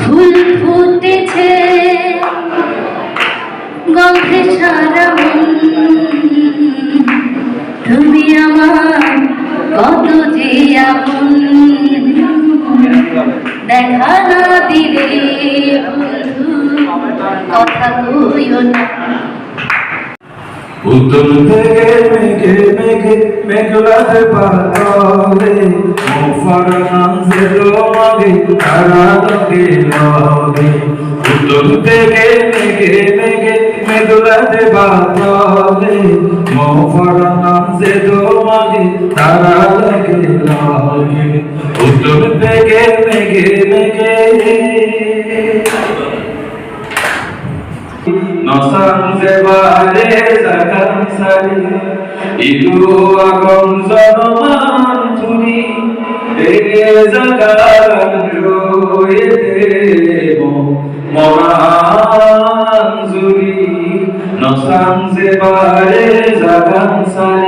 ফুল ফুটেছে গন্ধে সারা মন, তুমি আমার কত যে আপন, দেখা না দিলে বন্ধু কথা কইও না। উত্তর থেকে মেঘে মেঘে মেঘলাতে পাতলে মোফার নামে তোমাকে তারা লগে লগে। উত্তর থেকে মেঘে মেঘে মেঘলাতে পাতলে মোফার নামে তোমাকে তারা লগে লগে। উত্তর থেকে মেঘে মেঘে Nosan sebare zakam sari itu agam zaman turi ege zakaran joye moran zuri. Nosan sebare zakam sari